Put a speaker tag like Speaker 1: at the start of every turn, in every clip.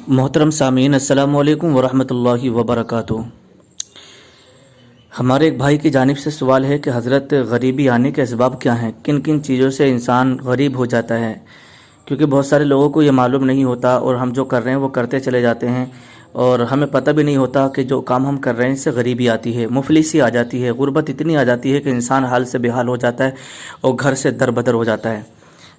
Speaker 1: मोहतरम सामीन अस्सलाम वालेकुम वरहमतुल्लाहि वबरकातुहू। हमारे एक भाई की जानिब से सवाल है कि हज़रत गरीबी आने के असबाब क्या हैं, किन किन चीज़ों से इंसान गरीब हो जाता है। क्योंकि बहुत सारे लोगों को ये मालूम नहीं होता और हम जो कर रहे हैं वो करते चले जाते हैं और हमें पता भी नहीं होता कि जो काम हम कर रहे हैं इससे गरीबी आती है, मुफलिसी आ जाती है, गुर्बत इतनी आ जाती है कि इंसान हाल से बेहाल हो जाता है और घर से दरबदर हो जाता है।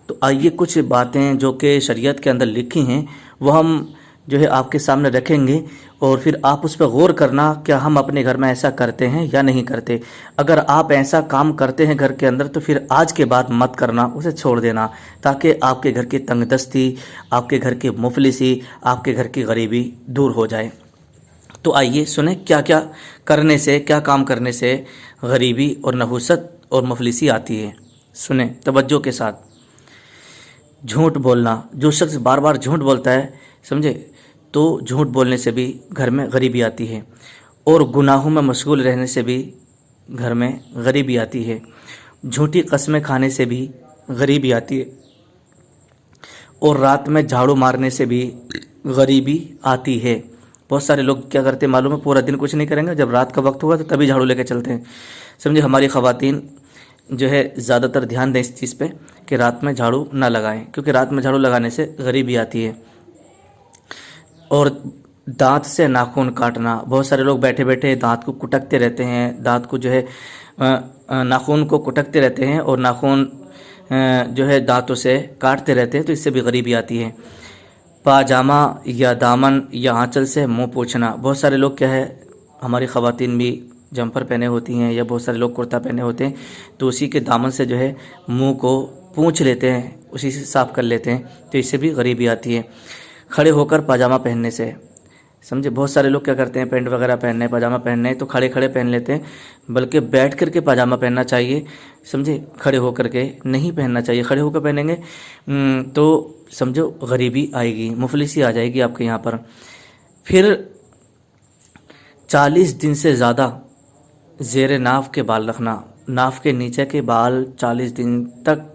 Speaker 1: तो आइए कुछ बातें जो कि शरीयत के अंदर लिखी हैं वो हम जो है आपके सामने रखेंगे और फिर आप उस पर गौर करना क्या हम अपने घर में ऐसा करते हैं या नहीं करते। अगर आप ऐसा काम करते हैं घर के अंदर तो फिर आज के बाद मत करना, उसे छोड़ देना, ताकि आपके घर की तंगदस्ती, आपके घर की मुफलिसी, आपके घर की गरीबी दूर हो जाए। तो आइए सुने क्या क्या करने से, क्या काम करने से गरीबी और नहुसत और मुफलिसी आती है। सुने तवज्जो के साथ। झूठ बोलना, जो शख्स बार बार झूठ बोलता है समझे, तो झूठ बोलने से भी घर में गरीबी आती है और गुनाहों में मशगूल रहने से भी घर में गरीबी आती है। झूठी कस्में खाने से भी गरीबी आती है और रात में झाड़ू मारने से भी गरीबी आती है। बहुत सारे लोग क्या करते हैं मालूम है, पूरा दिन कुछ नहीं करेंगे, जब रात का वक्त होगा तो तभी झाड़ू लेके चलते हैं। समझे, हमारी ख़वातीन जो है ज़्यादातर ध्यान दें इस चीज़ पे कि रात में झाड़ू ना लगाएं, क्योंकि रात में झाड़ू लगाने से गरीबी आती है। और दांत से नाखून काटना, बहुत सारे लोग बैठे बैठे दांत को कुटकते रहते हैं, दांत को जो है नाखून को कुटकते रहते हैं और नाखून जो है दांतों से काटते रहते हैं, तो इससे भी गरीबी आती है। पाजामा या दामन या आंचल से मुंह पोंछना, बहुत सारे लोग क्या है, हमारी ख़वातीन भी जंपर पहने होती हैं या बहुत सारे लोग कुर्ता पहने होते हैं, तो उसी के दामन से जो है मुंह को पोंछ लेते हैं, उसी से साफ़ कर लेते हैं, तो इससे भी गरीबी आती है। खड़े होकर पाजामा पहनने से, समझे, बहुत सारे लोग क्या करते हैं, पैंट वगैरह पहनना है, पाजामा पहनना है तो खड़े खड़े पहन लेते हैं, बल्कि बैठ कर के पाजामा पहनना चाहिए। समझे, खड़े होकर के नहीं पहनना चाहिए। खड़े होकर पहनेंगे तो समझो गरीबी आएगी, मुफलिसी आ जाएगी आपके यहाँ पर। फिर 40 दिन से ज़्यादा ज़ेर नाफ के बाल रखना, नाफ के नीचे के बाल 40 दिन तक,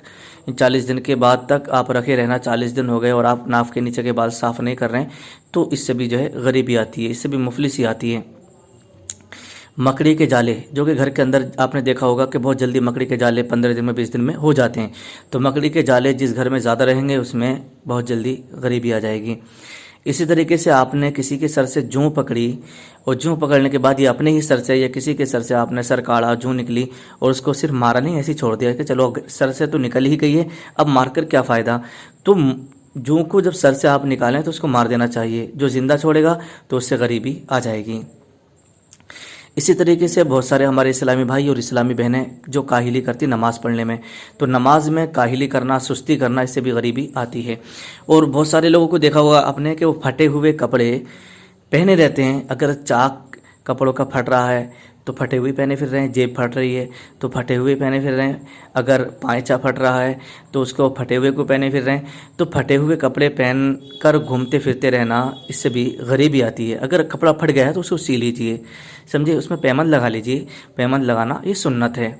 Speaker 1: 40 दिन के बाद तक आप रखे रहना। 40 दिन हो गए और आप नाफ के नीचे के बाल साफ़ नहीं कर रहे हैं तो इससे भी जो है गरीबी आती है, इससे भी मुफलिसी आती है। मकड़ी के जाले, जो कि घर के अंदर आपने देखा होगा कि बहुत जल्दी मकड़ी के जाले 15 दिन में 20 दिन में हो जाते हैं, तो मकड़ी के जाले जिस घर में ज़्यादा रहेंगे उसमें बहुत जल्दी गरीबी आ जाएगी। इसी तरीके से आपने किसी के सर से जूं पकड़ी और जूं पकड़ने के बाद ये अपने ही सर से या किसी के सर से आपने सर काढ़ा, जूं निकली और उसको सिर्फ मारा नहीं, ऐसे छोड़ दिया कि चलो सर से तो निकल ही गई है, अब मारकर क्या फ़ायदा। तो जूं को जब सर से आप निकालें तो उसको मार देना चाहिए, जो ज़िंदा छोड़ेगा तो उससे गरीबी आ जाएगी। इसी तरीके से बहुत सारे हमारे इस्लामी भाई और इस्लामी बहनें जो काहिली करती नमाज़ पढ़ने में, तो नमाज में काहिली करना, सुस्ती करना, इससे भी गरीबी आती है। और बहुत सारे लोगों को देखा होगा आपने कि वो फटे हुए कपड़े पहने रहते हैं। अगर चाक कपड़ों का फट रहा है तो फटे हुए पहने फिर रहे हैं, जेब फट रही है तो फटे हुए पहने फिर रहे हैं, अगर पायचा फट रहा है तो उसको फटे हुए को पहने फिर रहे हैं। तो फटे हुए कपड़े पहन कर घूमते फिरते रहना, इससे भी गरीबी आती है। अगर कपड़ा फट गया है तो उसको सी लीजिए, समझिए, उसमें पैमन लगा लीजिए, पैमन लगाना ये सुन्नत है,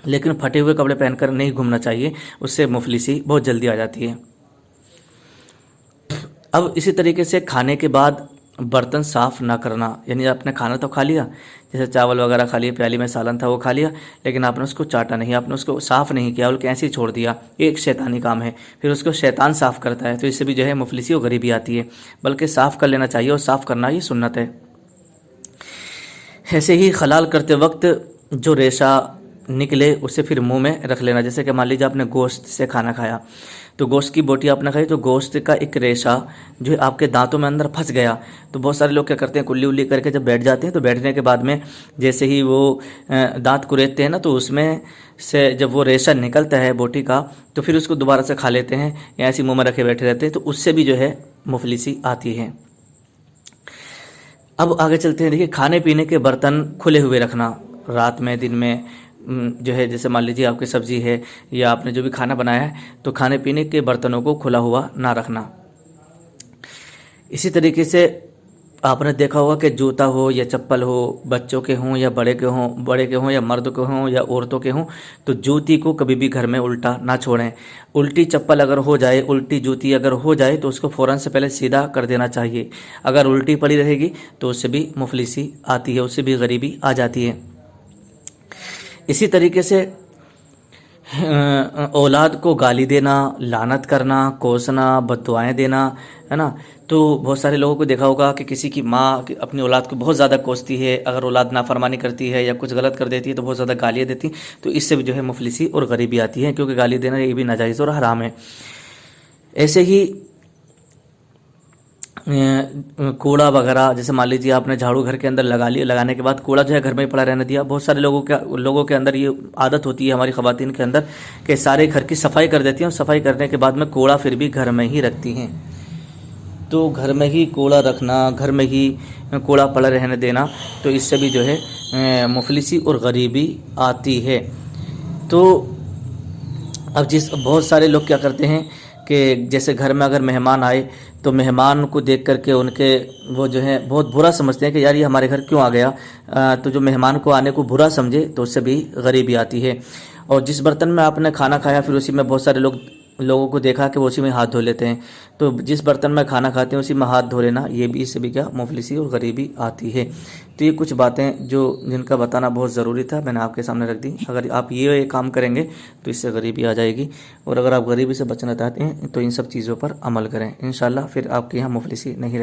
Speaker 1: लेकिन फटे हुए कपड़े पहनकर नहीं घूमना चाहिए, उससे मुफलिसी बहुत जल्दी आ जाती है। अब इसी तरीके से खाने के बाद बर्तन साफ़ ना करना, यानी आपने खाना तो खा लिया, जैसे चावल वगैरह खा लिया, प्याली में सालन था वो खा लिया, लेकिन आपने उसको चाटा नहीं, आपने उसको साफ़ नहीं किया, बल्कि ऐसे ही छोड़ दिया, ये एक शैतानी काम है, फिर उसको शैतान साफ़ करता है, तो इससे भी जो है मुफलिसी और गरीबी आती है। बल्कि साफ़ कर लेना चाहिए और साफ़ करना ये सुन्नत है। ऐसे ही खलाल करते वक्त जो रेशा निकले उसे फिर मुंह में रख लेना। जैसे कि मान लीजिए आपने गोश्त से खाना खाया, तो गोश्त की बोटी आपने खाई, तो गोश्त का एक रेशा जो है आपके दांतों में अंदर फंस गया, तो बहुत सारे लोग क्या करते हैं, कुल्ली उल्ली करके जब बैठ जाते हैं तो बैठने के बाद में जैसे ही वो दांत कुरेदते हैं ना, तो उसमें से जब वो रेशा निकलता है बोटी का तो फिर उसको दोबारा से खा लेते हैं या ऐसे मुँह में रखे बैठे रहते हैं, तो उससे भी जो है मुफलिसी आती है। अब आगे चलते हैं। देखिए, खाने पीने के बर्तन खुले हुए रखना, रात में दिन में जो है, जैसे मान लीजिए आपकी सब्ज़ी है या आपने जो भी खाना बनाया है तो खाने पीने के बर्तनों को खुला हुआ ना रखना। इसी तरीके से آپ نے دیکھا ہوگا کہ جوتا ہو یا چپل ہو، بچوں کے ہوں یا بڑے کے ہوں یا مرد کے ہوں یا عورتوں کے ہوں، تو جوتی کو کبھی بھی گھر میں الٹا نہ چھوڑیں۔ الٹی چپل اگر ہو جائے، الٹی جوتی اگر ہو جائے تو اس کو فوراً سے پہلے سیدھا کر دینا چاہیے۔ اگر الٹی پڑی رہے گی تو اس سے بھی مفلسی آتی ہے، اس سے بھی غریبی آ جاتی ہے۔ اسی طریقے سے اولاد کو گالی دینا، لعنت کرنا، کوسنا، بد دعائیں دینا، ہے نا۔ تو بہت سارے لوگوں کو دیکھا ہوگا کہ کسی کی ماں اپنی اولاد کو بہت زیادہ کوستی ہے، اگر اولاد نافرمانی کرتی ہے یا کچھ غلط کر دیتی ہے تو بہت زیادہ گالیاں دیتی، تو اس سے بھی جو ہے مفلسی اور غریبی آتی ہے، کیونکہ گالی دینا یہ بھی ناجائز اور حرام ہے۔ ایسے ہی کوڑا وغیرہ، جیسے مان لیجیے آپ نے جھاڑو گھر کے اندر لگا لیا، لگانے کے بعد کوڑا جو ہے گھر میں ہی پڑا رہنے دیا۔ بہت سارے لوگوں کے اندر یہ عادت ہوتی ہے، ہماری خواتین کے اندر، کہ سارے گھر کی صفائی کر دیتی ہیں اور صفائی کرنے کے بعد میں کوڑا پھر بھی گھر میں ہی رکھتی ہیں۔ تو گھر میں ہی کوڑا رکھنا، گھر میں ہی کوڑا پڑا رہنے دینا، تو اس سے بھی جو ہے مفلسی اور غریبی آتی ہے۔ تو اب بہت سارے لوگ کیا کرتے ہیں کہ جیسے گھر میں اگر مہمان آئے تو مہمان کو دیکھ کر کے ان کے وہ جو ہے بہت برا سمجھتے ہیں کہ یار یہ ہمارے گھر کیوں آ گیا، تو جو مہمان کو آنے کو برا سمجھے تو اس سے بھی غریبی آتی ہے۔ اور جس برتن میں آپ نے کھانا کھایا پھر اسی میں بہت سارے لوگوں کو دیکھا کہ وہ اسی میں ہاتھ دھو لیتے ہیں، تو جس برتن میں کھانا کھاتے ہیں اسی میں ہاتھ دھو لینا، یہ بھی اس سے بھی کیا مفلسی اور غریبی آتی ہے۔ تو یہ کچھ باتیں جن کا بتانا بہت ضروری تھا، میں نے آپ کے سامنے رکھ دی۔ اگر آپ یہ کام کریں گے تو اس سے غریبی آ جائے گی، اور اگر آپ غریبی سے بچنا چاہتے ہیں تو ان سب چیزوں پر عمل کریں، انشاءاللہ پھر آپ کے یہاں مفلسی نہیں رہے۔